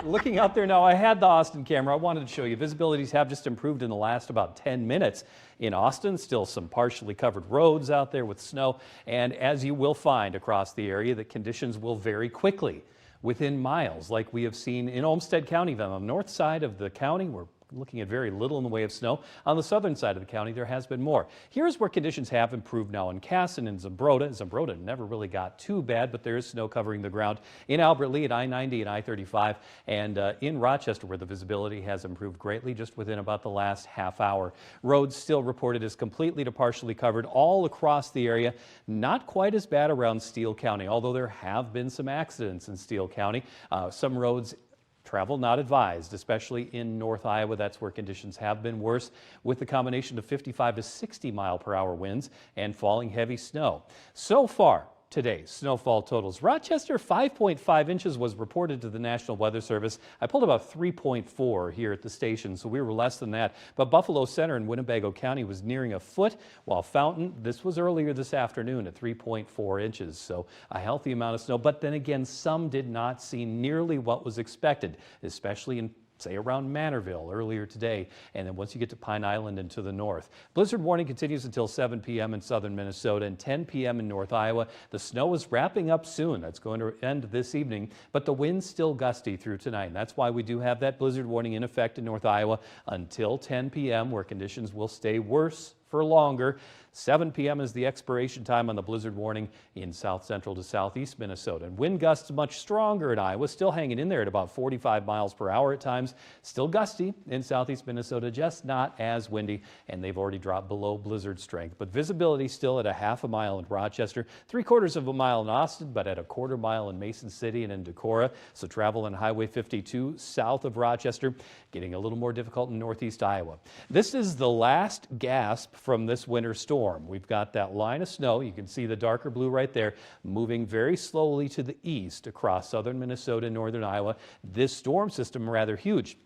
Looking out there now, I had the Austin camera. I wanted to show you. Visibilities have just improved in the last about 10 minutes. In Austin, still some partially covered roads out there with snow. And as you will find across the area, the conditions will vary quickly within miles, like we have seen in Olmsted County. On the north side of the county, we're looking at very little in the way of snow. On the southern side of the county, there has been more. Here's where conditions have improved now in Casson and Zumbrota. Zumbrota never really got too bad, but there is snow covering the ground in Albert Lea at I-90 and I-35, and in Rochester, where the visibility has improved greatly just within about the last half hour. Roads still reported as completely to partially covered all across the area. Not quite as bad around Steele County, although there have been some accidents in Steele County. Some roads travel not advised, especially in North Iowa. That's where conditions have been worse, with the combination of 55 to 60 mile per hour winds and falling heavy snow. So far, today's snowfall totals. Rochester, 5.5 inches was reported to the National Weather Service. I pulled about 3.4 here at the station, so we were less than that. But Buffalo Center in Winnebago County was nearing a foot, while Fountain, this was earlier this afternoon at 3.4 inches. So a healthy amount of snow, but then again, some did not see nearly what was expected, especially in say around Manorville earlier today, and then once you get to Pine Island and to the north. Blizzard warning continues until 7 p.m. in southern Minnesota and 10 p.m. in North Iowa. The snow is wrapping up soon. That's going to end this evening, but the wind's still gusty through tonight. And that's why we do have that blizzard warning in effect in North Iowa until 10 p.m., where conditions will stay worse for longer. 7 p.m. is the expiration time on the blizzard warning in south central to southeast Minnesota. And wind gusts much stronger in Iowa, still hanging in there at about 45 miles per hour at times. Still gusty in southeast Minnesota, just not as windy, and they've already dropped below blizzard strength. But visibility still at a half a mile in Rochester, 3/4 of a mile in Austin, but at a 1/4 mile in Mason City and in Decorah. So travel on Highway 52 south of Rochester, getting a little more difficult in northeast Iowa. This is the last gasp from this winter storm. We've got that line of snow. You can see the darker blue right there, moving very slowly to the east across southern Minnesota and northern Iowa. This storm system rather huge.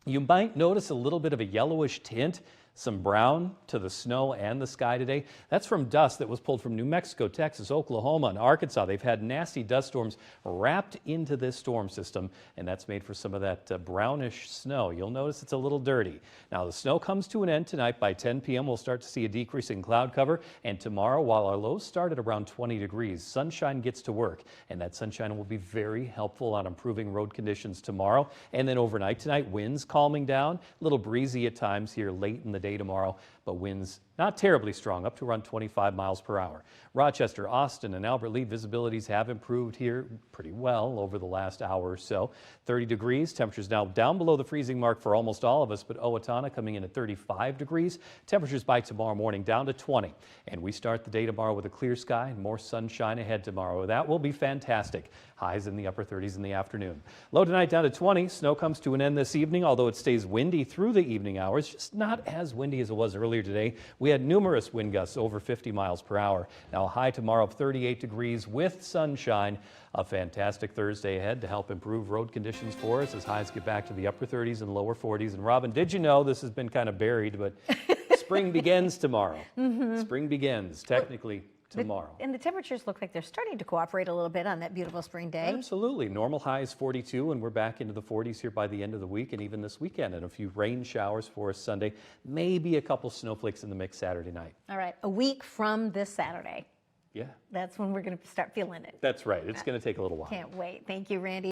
You might notice a little bit of a yellowish tint, some brown to the snow and the sky today. That's from dust that was pulled from New Mexico, Texas, Oklahoma, and Arkansas. They've had nasty dust storms wrapped into this storm system, and that's made for some of that brownish snow. You'll notice it's a little dirty. Now, the snow comes to an end tonight. By 10 p.m., we'll start to see a decrease in cloud cover, and tomorrow, while our lows start at around 20 degrees, sunshine gets to work, and that sunshine will be very helpful on improving road conditions tomorrow. And then overnight tonight, winds calming down, a little breezy at times here late in the day tomorrow, but winds not terribly strong, up to around 25 miles per hour. Rochester, Austin, and Albert Lea visibilities have improved here pretty well over the last hour or so. 30 degrees, temperatures now down below the freezing mark for almost all of us, but Owatonna coming in at 35 degrees. Temperatures by tomorrow morning down to 20. And we start the day tomorrow with a clear sky and more sunshine ahead tomorrow. That will be fantastic. Highs in the upper 30s in the afternoon. Low tonight down to 20. Snow comes to an end this evening, although it stays windy through the evening hours, just not as windy as it was earlier today. We had numerous wind gusts over 50 miles per hour. Now a high tomorrow of 38 degrees with sunshine. A fantastic Thursday ahead to help improve road conditions for us as highs get back to the upper 30s and lower 40s. And Robin, did you know, this has been kind of buried, but spring begins tomorrow. Spring begins technically tomorrow. And the temperatures look like they're starting to cooperate a little bit on that beautiful spring day. Absolutely. Normal high is 42, and we're back into the 40s here by the end of the week and even this weekend. And a few rain showers for us Sunday. Maybe a couple snowflakes in the mix Saturday night. All right. A week from this Saturday. Yeah. That's when we're going to start feeling it. That's right. It's going to take a little while. Can't wait. Thank you, Randy.